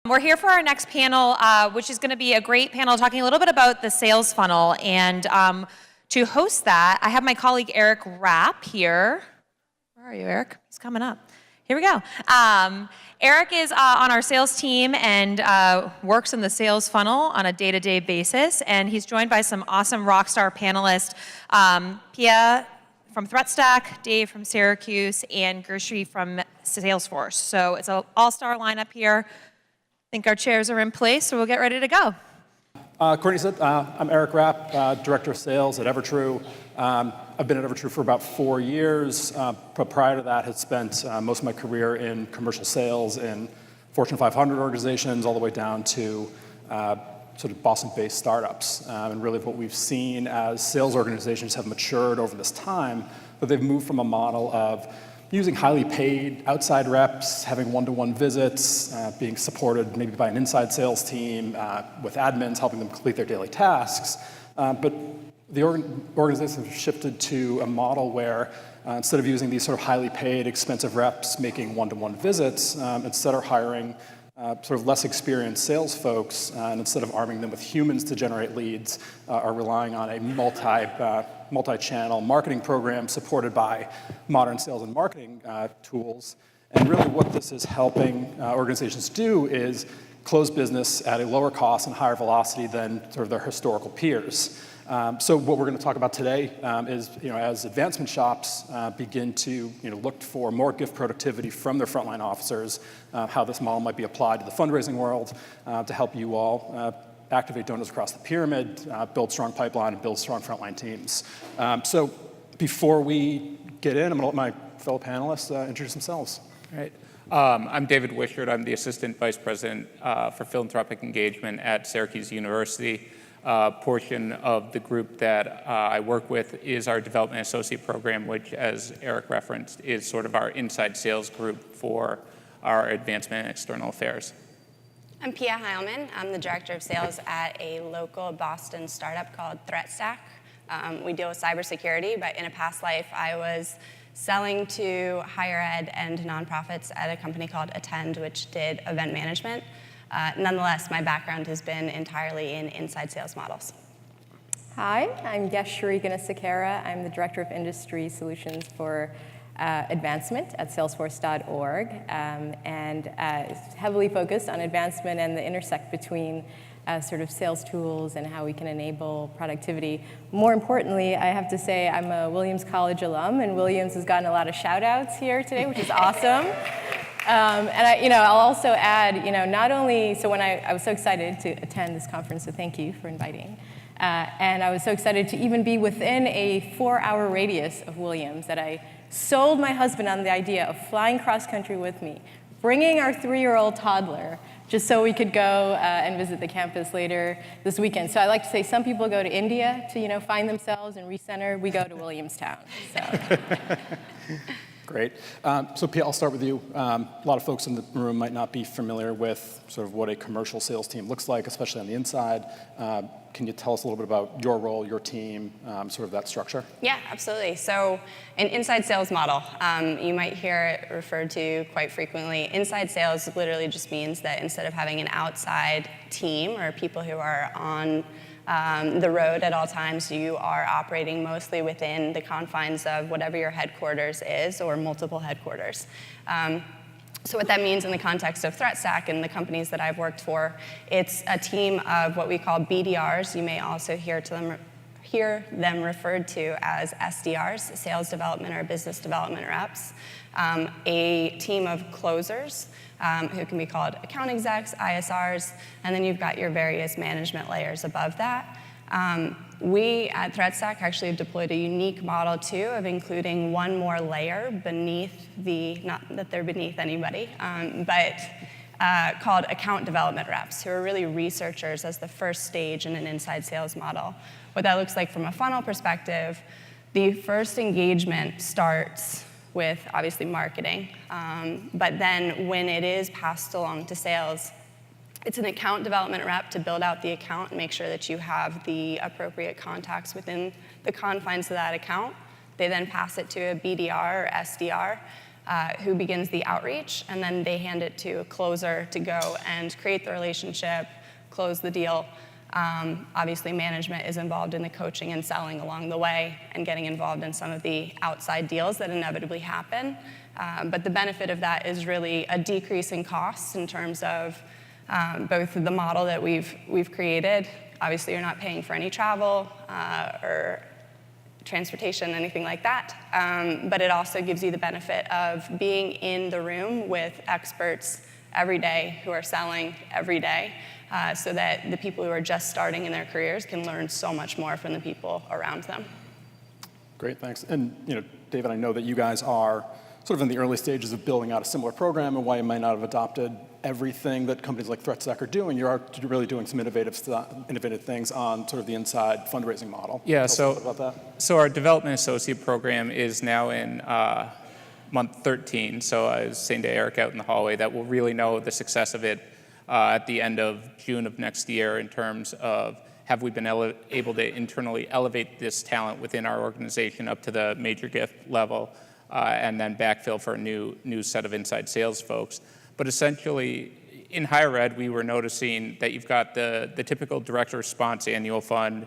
We're here for our next panel, which is going to be a great panel talking a little bit about the sales funnel. And to host that, I have my colleague Eric Rapp here. Where are you, Eric? He's coming up. Here we go. Eric is on our sales team and works in the sales funnel on a day-to-day basis. And he's joined by some awesome rock star panelists, Pia from ThreatStack, Dave from Syracuse, and Geshri from Salesforce. So it's an all-star lineup here. I think our chairs are in place, so we'll get ready to go. Courtney said, I'm Eric Rapp, Director of Sales at Evertrue. I've been at Evertrue for about 4 years, but prior to that had spent most of my career in commercial sales in Fortune 500 organizations all the way down to sort of Boston-based startups. And really what we've seen as sales organizations have matured over this time, that they've moved from a model of using highly paid outside reps, having one-to-one visits, being supported maybe by an inside sales team with admins helping them complete their daily tasks. But the organizations have shifted to a model where instead of using these sort of highly paid, expensive reps making one-to-one visits, instead are hiring sort of less experienced sales folks, and instead of arming them with humans to generate leads, are relying on a multi-channel marketing program supported by modern sales and marketing tools. And really what this is helping organizations do is close business at a lower cost and higher velocity than sort of their historical peers. So what we're going to talk about today is, as advancement shops begin to, look for more gift productivity from their frontline officers, how this model might be applied to the fundraising world to help you all activate donors across the pyramid, build strong pipeline, and build strong frontline teams. So before we get in, I'm going to let my fellow panelists introduce themselves. All right. I'm David Wishart. I'm the Assistant Vice President for Philanthropic Engagement at Syracuse University. Portion of the group that I work with is our Development Associate Program, which, as Eric referenced, is sort of our inside sales group for our advancement and external affairs. I'm Pia Heilmann. I'm the Director of Sales at a local Boston startup called ThreatStack. We deal with cybersecurity, but in a past life, I was selling to higher ed and nonprofits at a company called Attend, which did event management. Nonetheless, my background has been entirely in inside sales models. Hi, I'm Geshri Gunasekera. I'm the Director of Industry Solutions for Advancement at Salesforce.org, and heavily focused on advancement and the intersect between sort of sales tools and how we can enable productivity. More importantly, I have to say I'm a Williams College alum, and Williams has gotten a lot of shout-outs here today, which is awesome. And I'll also add, not only, so when I was so excited to attend this conference, so thank you for inviting. And I was so excited to even be within a 4-hour radius of Williams that I sold my husband on the idea of flying cross-country with me, bringing our 3-year-old toddler, just so we could go and visit the campus later this weekend. So I like to say some people go to India to, find themselves and recenter. We go to Williamstown. So. Great. So Pia, I'll start with you. A lot of folks in the room might not be familiar with sort of what a commercial sales team looks like, especially on the inside. Can you tell us a little bit about your role, your team, sort of that structure? Yeah, absolutely. So an inside sales model, you might hear it referred to quite frequently. Inside sales literally just means that instead of having an outside team or people who are on the road at all times, you are operating mostly within the confines of whatever your headquarters is or multiple headquarters. So what that means in the context of ThreatStack and the companies that I've worked for, it's a team of what we call BDRs. You may also hear them referred to as SDRs, sales development or business development reps. A team of closers, who can be called account execs, ISRs, and then you've got your various management layers above that. We at ThreatStack actually have deployed a unique model too of including one more layer beneath not that they're beneath anybody, but called account development reps, who are really researchers as the first stage in an inside sales model. What that looks like from a funnel perspective, the first engagement starts with obviously marketing, but then when it is passed along to sales, it's an account development rep to build out the account and make sure that you have the appropriate contacts within the confines of that account. They then pass it to a BDR or SDR who begins the outreach, and then they hand it to a closer to go and create the relationship, close the deal. Obviously, management is involved in the coaching and selling along the way and getting involved in some of the outside deals that inevitably happen. But the benefit of that is really a decrease in costs in terms of both the model that we've created. Obviously, you're not paying for any travel or transportation, anything like that. But it also gives you the benefit of being in the room with experts every day who are selling every day, so that the people who are just starting in their careers can learn so much more from the people around them. Great, thanks. And David, I know that you guys are sort of in the early stages of building out a similar program, and why you might not have adopted everything that companies like ThreatStack are doing. You are really doing some innovative things on sort of the inside fundraising model. Yeah, Tell us a little bit about that. So our development associate program is now in month 13. So I was saying to Eric out in the hallway that we'll really know the success of it at the end of June of next year in terms of have we been able to internally elevate this talent within our organization up to the major gift level, and then backfill for a new set of inside sales folks. But essentially, in higher ed, we were noticing that you've got the typical direct response annual fund,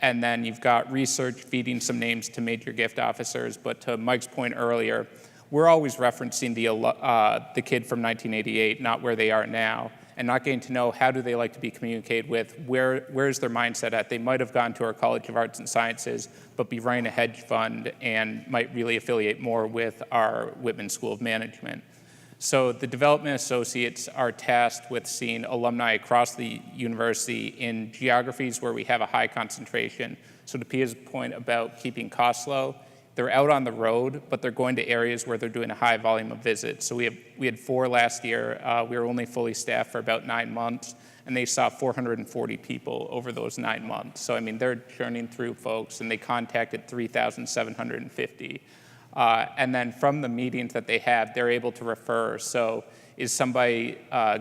and then you've got research feeding some names to major gift officers. But to Mike's point earlier, we're always referencing the kid from 1988, not where they are now, and not getting to know how do they like to be communicated with, where's their mindset at. They might have gone to our College of Arts and Sciences, but be running a hedge fund and might really affiliate more with our Whitman School of Management. So the development associates are tasked with seeing alumni across the university in geographies where we have a high concentration. So to Pia's point about keeping costs low, they're out on the road, but they're going to areas where they're doing a high volume of visits. So we had 4 last year. We were only fully staffed for about 9 months, and they saw 440 people over those 9 months. So I mean, they're churning through folks, and they contacted 3,750. And then from the meetings that they have, they're able to refer. So is somebody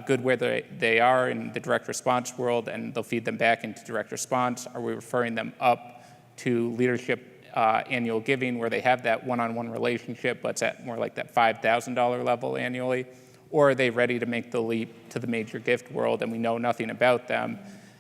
good where they are in the direct response world, and they'll feed them back into direct response? Are we referring them up to leadership annual giving where they have that one-on-one relationship, but it's at more like that $5,000 level annually? Or are they ready to make the leap to the major gift world and we know nothing about them?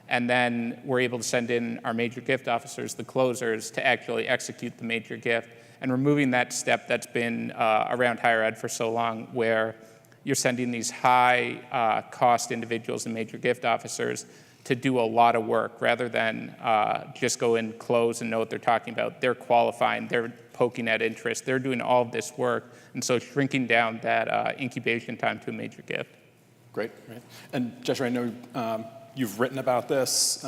And then we're able to send in our major gift officers, the closers, to actually execute the major gift, and removing that step that's been around higher ed for so long, where you're sending these high cost individuals and major gift officers to do a lot of work rather than just go in, close, and know what they're talking about. They're qualifying, they're poking at interest, they're doing all of this work, and so shrinking down that incubation time to a major gift. Great. And Geshri, I know you've written about this.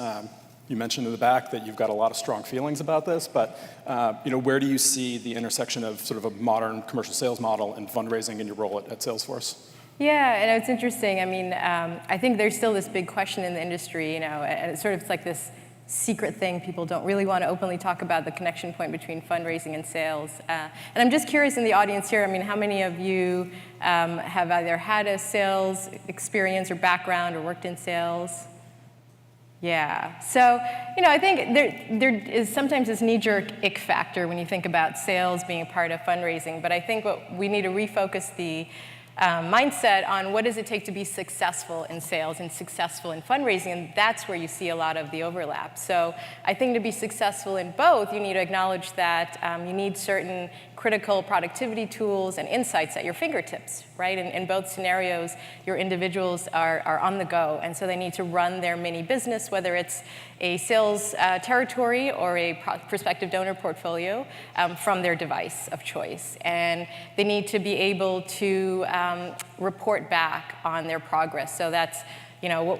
You mentioned in the back that you've got a lot of strong feelings about this, but where do you see the intersection of sort of a modern commercial sales model and fundraising in your role at Salesforce? Yeah, and it's interesting. I mean, I think there's still this big question in the industry, and it's sort of like this secret thing. People don't really want to openly talk about the connection point between fundraising and sales. And I'm just curious in the audience here, I mean, how many of you have either had a sales experience or background or worked in sales? Yeah, so, I think there is sometimes this knee-jerk ick factor when you think about sales being a part of fundraising, but I think what we need to refocus the mindset on what does it take to be successful in sales and successful in fundraising, and that's where you see a lot of the overlap. So I think to be successful in both, you need to acknowledge that you need certain critical productivity tools and insights at your fingertips, right? In both scenarios, your individuals are on the go, and so they need to run their mini business, whether it's a sales territory or a prospective donor portfolio, from their device of choice. And they need to be able to report back on their progress. So that's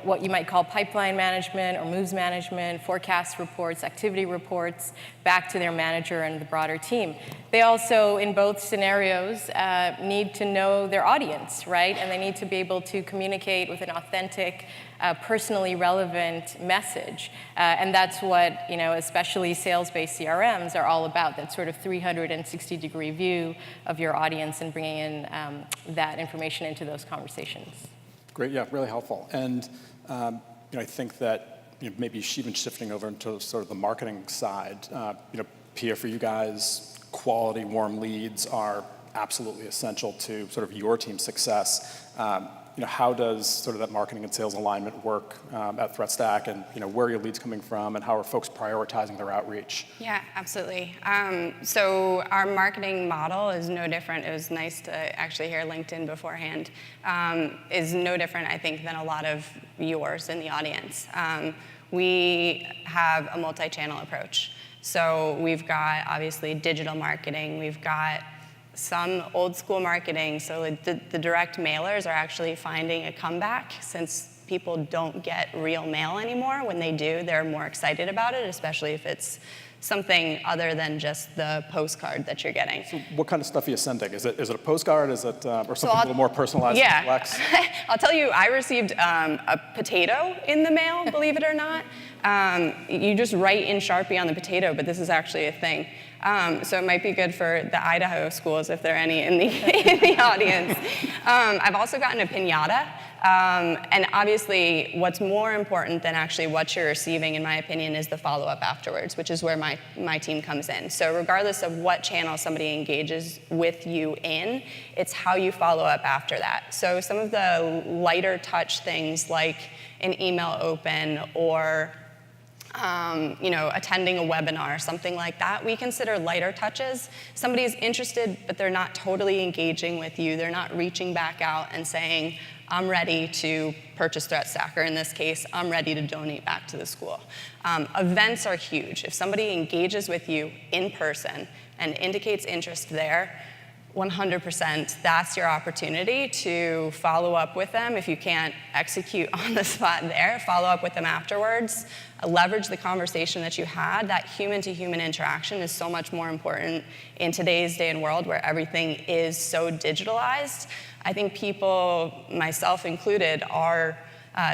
what you might call pipeline management or moves management, forecast reports, activity reports, back to their manager and the broader team. They also, in both scenarios, need to know their audience, right? And they need to be able to communicate with an authentic, personally relevant message. And that's what, especially sales-based CRMs are all about, that sort of 360-degree view of your audience and bringing in that information into those conversations. Great, yeah, really helpful. And I think that maybe even shifting over into sort of the marketing side, Pia, for you guys, quality warm leads are absolutely essential to sort of your team's success. How does sort of that marketing and sales alignment work at ThreatStack, and where are your leads coming from, and how are folks prioritizing their outreach? Yeah, absolutely. So our marketing model is no different. It was nice to actually hear LinkedIn beforehand. Is no different, I think, than a lot of yours in the audience. We have a multi-channel approach. So we've got, obviously, digital marketing. We've got some old school marketing, so the direct mailers are actually finding a comeback since people don't get real mail anymore. When they do, they're more excited about it, especially if it's something other than just the postcard that you're getting. So what kind of stuff are you sending? Is it a postcard? Is it or something a little more personalized? Yeah, and complex? I'll tell you, I received a potato in the mail, believe it or not. You just write in Sharpie on the potato, but this is actually a thing. So it might be good for the Idaho schools if there are any in the audience. I've also gotten a piñata. And obviously, what's more important than actually what you're receiving, in my opinion, is the follow-up afterwards, which is where my team comes in. So regardless of what channel somebody engages with you in, it's how you follow up after that. So some of the lighter touch things like an email open or attending a webinar, something like that, we consider lighter touches. Somebody's interested, but they're not totally engaging with you. They're not reaching back out and saying, I'm ready to purchase ThreatStack, or in this case, I'm ready to donate back to the school. Events are huge. If somebody engages with you in person and indicates interest there, 100%, that's your opportunity to follow up with them. If you can't execute on the spot there, follow up with them afterwards. Leverage the conversation that you had. That human-to-human interaction is so much more important in today's day and world where everything is so digitalized. I think people, myself included, are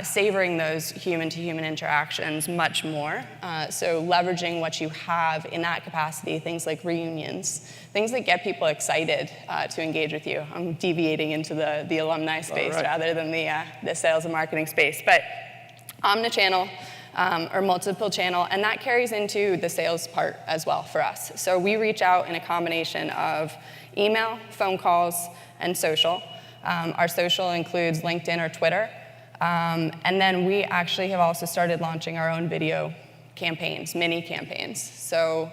savoring those human-to-human interactions much more. So leveraging what you have in that capacity, things like reunions, things that get people excited to engage with you. I'm deviating into the alumni space rather than the sales and marketing space. But omnichannel or multiple channel, and that carries into the sales part as well for us. So we reach out in a combination of email, phone calls, and social. Our social includes LinkedIn or Twitter. And then we actually have also started launching our own video campaigns, mini campaigns. So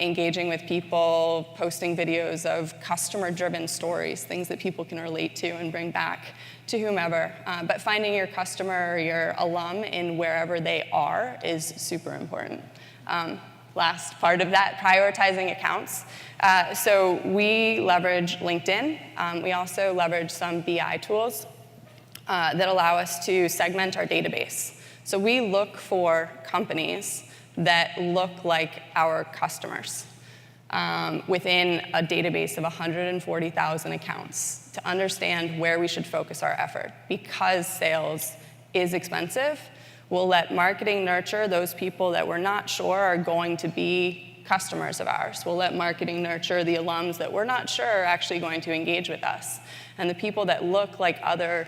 engaging with people, posting videos of customer-driven stories, things that people can relate to and bring back to whomever. But finding your customer or your alum in wherever they are is super important. Last part of that, prioritizing accounts. So we leverage LinkedIn. We also leverage some BI tools that allow us to segment our database. So we look for companies that look like our customers within a database of 140,000 accounts to understand where we should focus our effort. Because sales is expensive, we'll let marketing nurture those people that we're not sure are going to be customers of ours. We'll let marketing nurture the alums that we're not sure are actually going to engage with us. And the people that look like other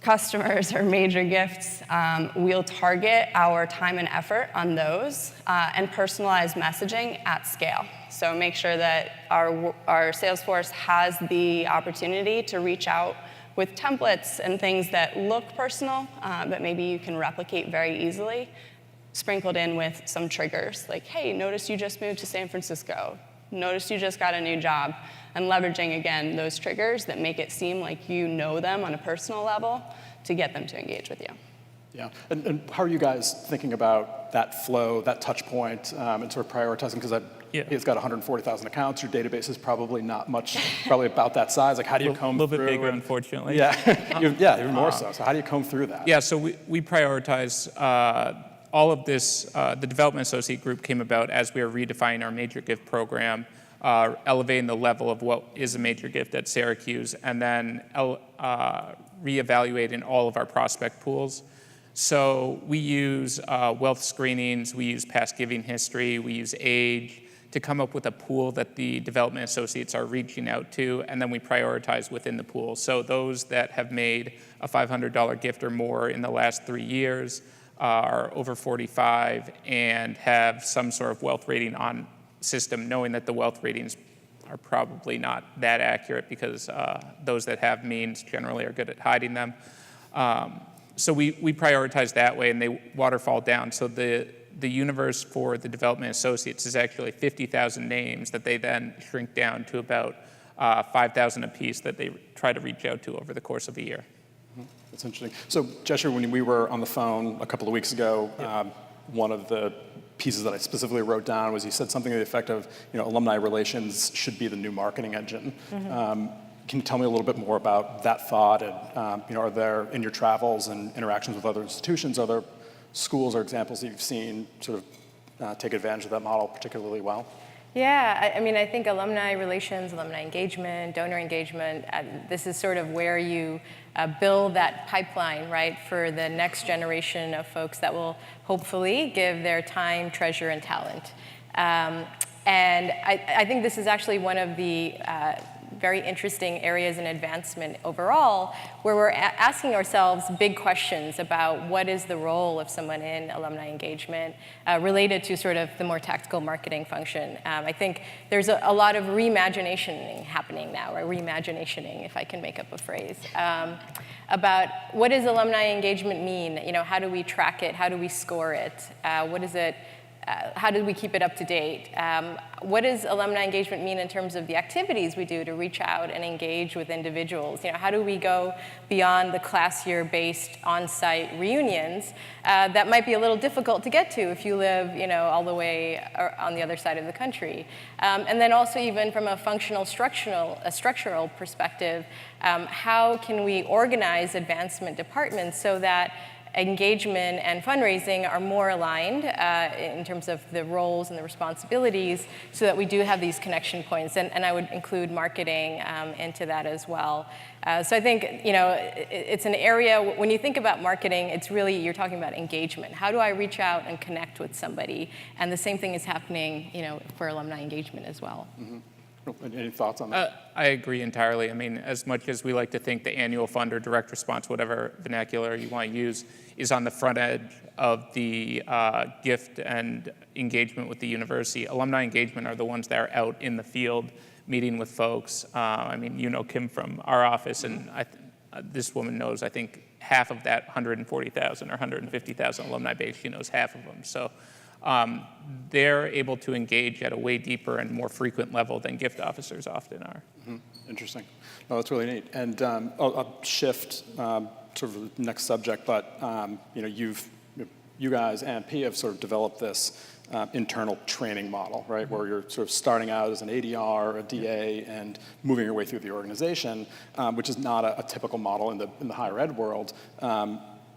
customers or major gifts, we'll target our time and effort on those and personalize messaging at scale. So make sure that our Salesforce has the opportunity to reach out with templates and things that look personal, but maybe you can replicate very easily, sprinkled in with some triggers, like, hey, notice you just moved to San Francisco. Notice you just got a new job. And leveraging, again, those triggers that make it seem like you know them on a personal level to get them to engage with you. Yeah, and how are you guys thinking about that flow, that touch point, and sort of prioritizing? Because it's got 140,000 accounts. Your database is probably not much, probably about that size. Like, how do you comb through? A little bit bigger, unfortunately. Yeah, even more so. So how do you comb through that? Yeah, so we prioritize all of this. The development associate group came about as we were redefining our major gift program, elevating the level of what is a major gift at Syracuse, and then reevaluating all of our prospect pools. So we use wealth screenings, we use past giving history, we use age to come up with a pool that the development associates are reaching out to, and then we prioritize within the pool. So those that have made a $500 gift or more in the last 3 years are over 45 and have some sort of wealth rating on system, knowing that the wealth ratings are probably not that accurate because those that have means generally are good at hiding them. So we prioritize that way, and they waterfall down. So the universe for the development associates is actually 50,000 names that they then shrink down to about 5,000 apiece that they try to reach out to over the course of a year. That's interesting. So, Geshri, when we were on the phone a couple of weeks ago, one of the pieces that I specifically wrote down was you said something to the effect of, alumni relations should be the new marketing engine. Can you tell me a little bit more about that thought? And are there, in your travels and interactions with other institutions, are there schools or examples that you've seen sort of take advantage of that model particularly well? Yeah, I think alumni relations, alumni engagement, donor engagement, this is sort of where you build that pipeline, right, for the next generation of folks that will hopefully give their time, treasure, and talent. And I think this is actually one of the very interesting areas in advancement overall, where we're asking ourselves big questions about what is the role of someone in alumni engagement related to sort of the more tactical marketing function. I think there's a lot of reimagining happening now, or reimagining, if I can make up a phrase, about what does alumni engagement mean? How do we track it? How do we score it? What is it? How do we keep it up to date? What does alumni engagement mean in terms of the activities we do to reach out and engage with individuals? How do we go beyond the class year-based on-site reunions that might be a little difficult to get to if you live, all the way on the other side of the country? And then also even from a functional structural perspective, how can we organize advancement departments so that engagement and fundraising are more aligned in terms of the roles and the responsibilities, so that we do have these connection points. And I would include marketing into that as well. So I think, it's an area, when you think about marketing, it's really, you're talking about engagement. How do I reach out and connect with somebody? And the same thing is happening, for alumni engagement as well. Mm-hmm. Any thoughts on that? I agree entirely. As much as we like to think the annual fund or direct response, whatever vernacular you want to use, is on the front edge of the gift and engagement with the university, alumni engagement are the ones that are out in the field meeting with folks. Kim from our office, and this woman knows, I think, half of that 140,000 or 150,000 alumni base. She knows half of them. So they're able to engage at a way deeper and more frequent level than gift officers often are. Mm-hmm. Interesting. No, that's really neat. And I'll shift sort of the next subject, but you guys and P have sort of developed this internal training model, right, where you're sort of starting out as an ADR, a DA, and moving your way through the organization, which is not a typical model in the higher ed world.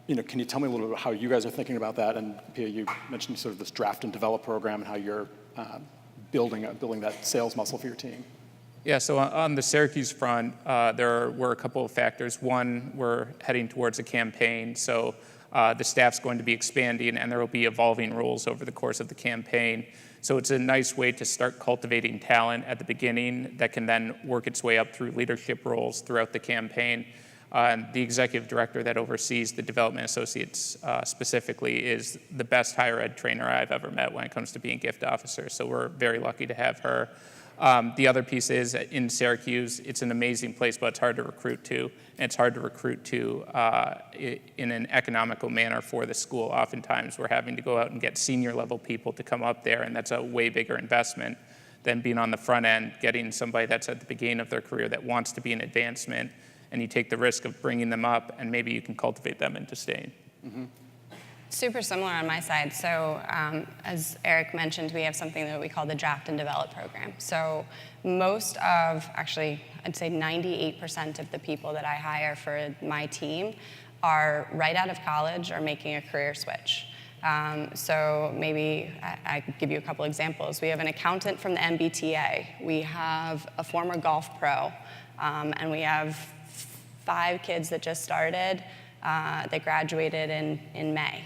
Can you tell me a little bit about how you guys are thinking about that? And Pia, you mentioned sort of this draft and develop program and how you're building that sales muscle for your team. Yeah, so on the Syracuse front, there were a couple of factors. One, we're heading towards a campaign, so the staff's going to be expanding, and there will be evolving roles over the course of the campaign. So it's a nice way to start cultivating talent at the beginning that can then work its way up through leadership roles throughout the campaign. And the executive director that oversees the development associates specifically is the best higher ed trainer I've ever met when it comes to being gift officer. So we're very lucky to have her. The other piece is in Syracuse, it's an amazing place, but it's hard to recruit to. And it's hard to recruit to in an economical manner for the school. Oftentimes we're having to go out and get senior level people to come up there, and that's a way bigger investment than being on the front end, getting somebody that's at the beginning of their career that wants to be in advancement, and you take the risk of bringing them up, and maybe you can cultivate them into staying. Mm-hmm. Super similar on my side. So as Eric mentioned, we have something that we call the draft and develop program. So most of, actually, I'd say 98% of the people that I hire for my team are right out of college or making a career switch. So maybe I could give you a couple examples. We have an accountant from the MBTA. We have a former golf pro. And we have 5 kids that just started that graduated in May.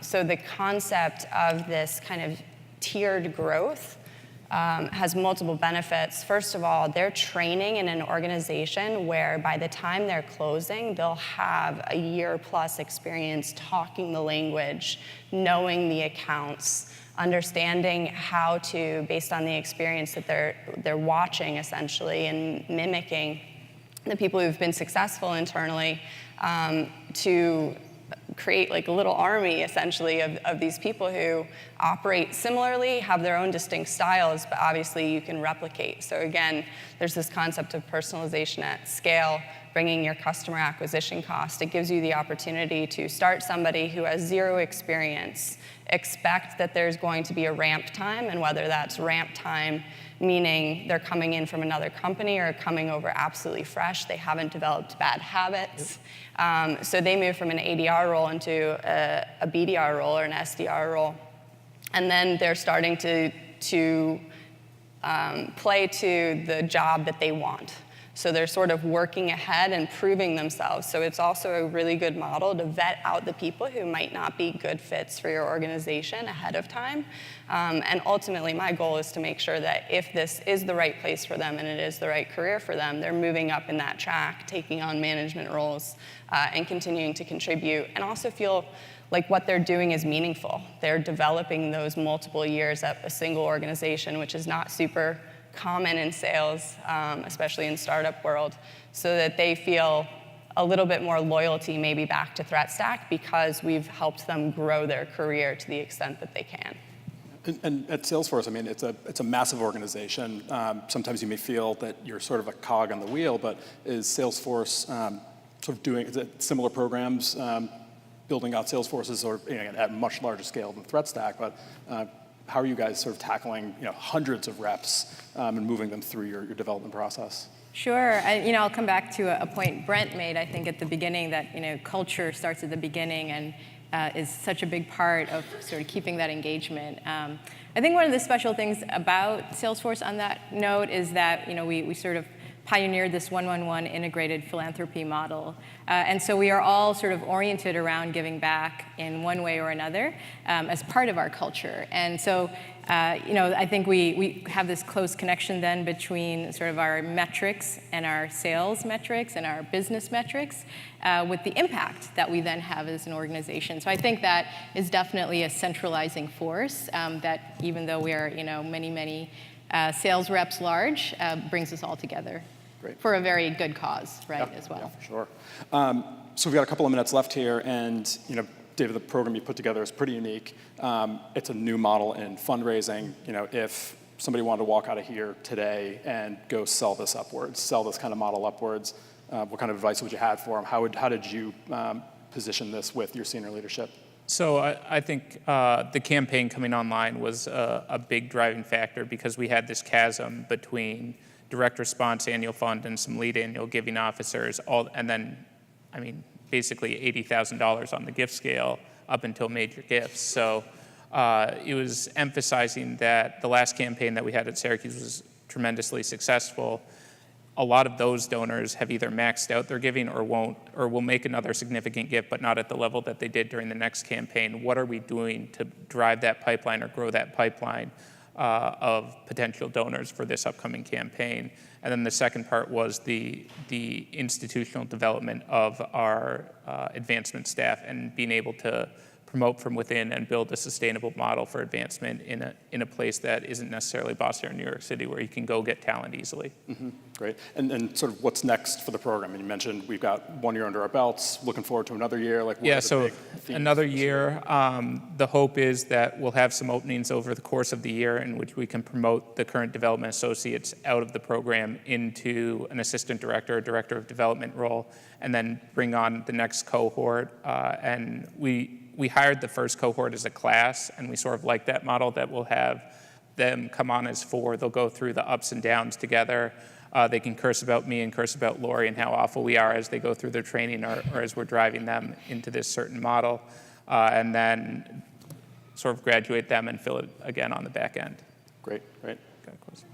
So the concept of this kind of tiered growth has multiple benefits. First of all, they're training in an organization where by the time they're closing, they'll have a year plus experience talking the language, knowing the accounts, understanding how to, based on the experience that they're watching essentially and mimicking the people who've been successful internally, to create like a little army essentially of these people who operate similarly, have their own distinct styles, but obviously you can replicate. So again, there's this concept of personalization at scale, bringing your customer acquisition cost. It gives you the opportunity to start somebody who has zero experience, expect that there's going to be a ramp time, and whether that's ramp time meaning they're coming in from another company or coming over absolutely fresh, they haven't developed bad habits. So they move from an ADR role into a BDR role or an SDR role. And then they're starting to play to the job that they want. So they're sort of working ahead and proving themselves. So it's also a really good model to vet out the people who might not be good fits for your organization ahead of time. And ultimately, my goal is to make sure that if this is the right place for them and it is the right career for them, they're moving up in that track, taking on management roles, and continuing to contribute, and also feel like what they're doing is meaningful. They're developing those multiple years at a single organization, which is not super common in sales, especially in startup world, so that they feel a little bit more loyalty maybe back to ThreatStack because we've helped them grow their career to the extent that they can. And at Salesforce, I mean, it's a massive organization. Sometimes you may feel that you're sort of a cog on the wheel, but is Salesforce sort of doing similar programs, building out Salesforces, or at much larger scale than ThreatStack, but how are you guys sort of tackling hundreds of reps and moving them through your development process? Sure. I'll come back to a point Brent made, I think, at the beginning, that culture starts at the beginning and is such a big part of sort of keeping that engagement. I think one of the special things about Salesforce on that note is that we sort of pioneered this 1-1-1 integrated philanthropy model. And so we are all sort of oriented around giving back in one way or another as part of our culture. And so, I think we have this close connection then between sort of our metrics and our sales metrics and our business metrics with the impact that we then have as an organization. So I think that is definitely a centralizing force that even though we are, many sales reps large, brings us all together. Great. For a very good cause, right, as well. Yeah, for sure. So we've got a couple of minutes left here, and David, the program you put together is pretty unique. It's a new model in fundraising. If somebody wanted to walk out of here today and go sell this kind of model upwards, what kind of advice would you have for them? How did you position this with your senior leadership? So I think the campaign coming online was a big driving factor because we had this chasm between direct response annual fund and some lead annual giving officers, and then, basically $80,000 on the gift scale up until major gifts. So it was emphasizing that the last campaign that we had at Syracuse was tremendously successful. A lot of those donors have either maxed out their giving or will make another significant gift, but not at the level that they did during the next campaign. What are we doing to drive that pipeline or grow that pipeline of potential donors for this upcoming campaign? And then the second part was the institutional development of our advancement staff and being able to promote from within and build a sustainable model for advancement in a place that isn't necessarily Boston or New York City, where you can go get talent easily. Mm-hmm. Great. And sort of what's next for the program? And you mentioned we've got 1 year under our belts, looking forward to another year. Another year. The hope is that we'll have some openings over the course of the year in which we can promote the current development associates out of the program into an assistant director or director of development role, and then bring on the next cohort. And we hired the first cohort as a class, and we sort of like that model that we'll have them come on as 4. They'll go through the ups and downs together. They can curse about me and curse about Lori and how awful we are as they go through their training or as we're driving them into this certain model, and then sort of graduate them and fill it again on the back end. Great. Got a question?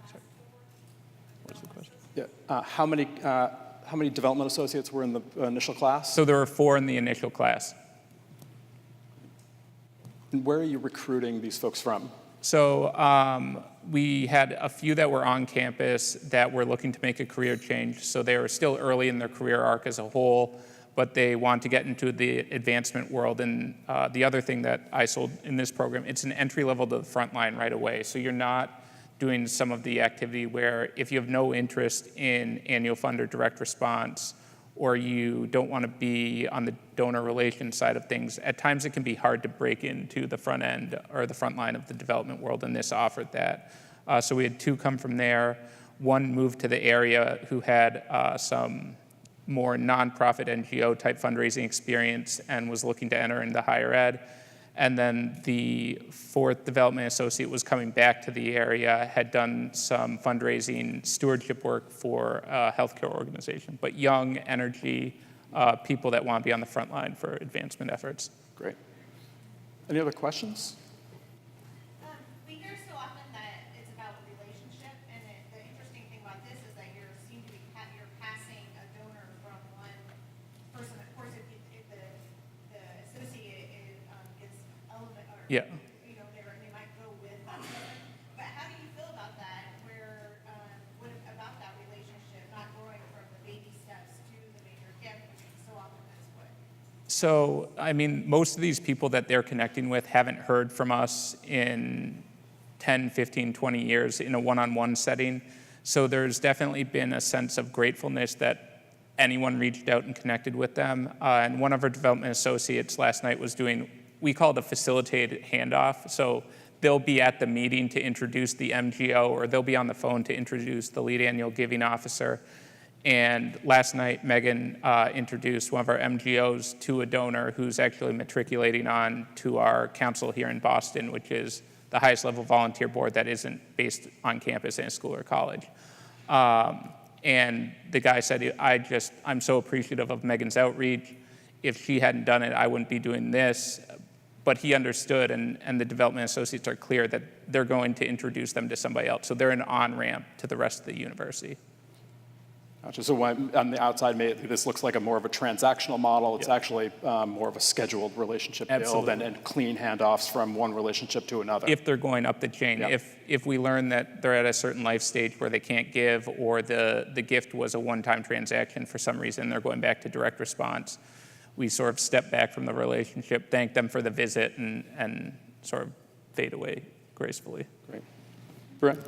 Sorry. What's the question? Yeah. How many development associates were in the initial class? So there were 4 in the initial class. And where are you recruiting these folks from? So we had a few that were on campus that were looking to make a career change. So they were still early in their career arc as a whole, but they want to get into the advancement world. And the other thing that I sold in this program, it's an entry level to the front line right away. So you're not doing some of the activity where if you have no interest in annual fund or direct response, or you don't want to be on the donor relations side of things, at times it can be hard to break into the front end or the front line of the development world, and this offered that. So we had 2 come from there. One moved to the area who had some more nonprofit NGO type fundraising experience and was looking to enter into higher ed. And then the 4th development associate was coming back to the area, had done some fundraising stewardship work for a healthcare organization, but young, energy, people that want to be on the front line for advancement efforts. Great. Any other questions? We hear so often that it's about relationship, and the interesting thing about this is that you're passing a donor from one person. Of course, if the associate is element, or Yeah. they might go with that person. But how do you feel about that? What about that relationship, not growing from the baby steps to the major gift, which is so often that's what. So, I mean, most of these people that they're connecting with haven't heard from us in 10, 15, 20 years in a one-on-one setting. So there's definitely been a sense of gratefulness that anyone reached out and connected with them. And one of our development associates last night was doing, we call it a facilitated handoff. So they'll be at the meeting to introduce the MGO, or they'll be on the phone to introduce the lead annual giving officer. And last night, Megan introduced one of our MGOs to a donor who's actually matriculating on to our council here in Boston, which is the highest level volunteer board that isn't based on campus in a school or college. And the guy said, I'm so appreciative of Megan's outreach. If she hadn't done it, I wouldn't be doing this. But he understood, and the development associates are clear that they're going to introduce them to somebody else. So they're an on-ramp to the rest of the university. Gotcha. So on the outside, this looks like more of a transactional model. It's actually more of a scheduled relationship build and clean handoffs from one relationship to another. If they're going up the chain. Yep. If we learn that they're at a certain life stage where they can't give, or the gift was a one-time transaction for some reason, they're going back to direct response, we sort of step back from the relationship, thank them for the visit, and sort of fade away gracefully. Great. Brent?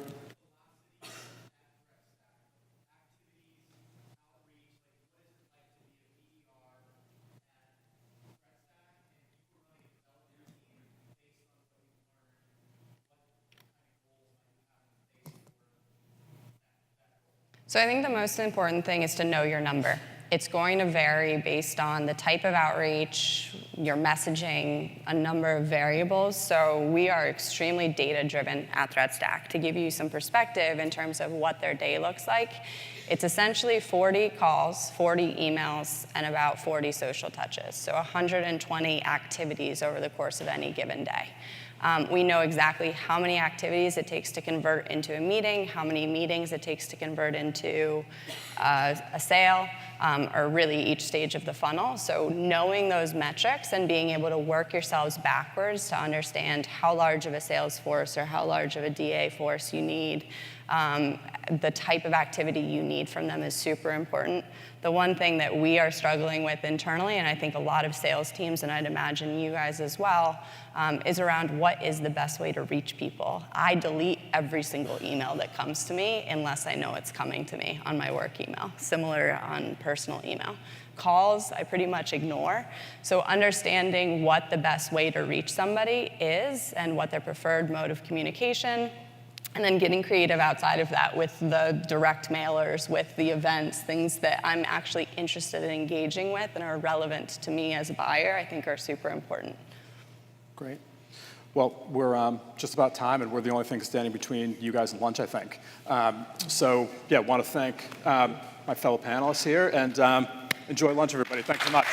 So I think the most important thing is to know your number. It's going to vary based on the type of outreach, your messaging, a number of variables. So we are extremely data-driven at ThreatStack. To give you some perspective in terms of what their day looks like, it's essentially 40 calls, 40 emails, and about 40 social touches. So 120 activities over the course of any given day. We know exactly how many activities it takes to convert into a meeting, how many meetings it takes to convert into a sale, or really each stage of the funnel. So knowing those metrics and being able to work yourselves backwards to understand how large of a sales force or how large of a DA force you need, the type of activity you need from them is super important. The one thing that we are struggling with internally, and I think a lot of sales teams, and I'd imagine you guys as well, is around what is the best way to reach people. I delete every single email that comes to me unless I know it's coming to me on my work email, similar on personal email. Calls, I pretty much ignore. So understanding what the best way to reach somebody is and what their preferred mode of communication, and then getting creative outside of that with the direct mailers, with the events, things that I'm actually interested in engaging with and are relevant to me as a buyer, I think are super important. Great. Well, we're just about time, and we're the only thing standing between you guys and lunch, I think. So, yeah, want to thank my fellow panelists here, and enjoy lunch, everybody. Thanks so much.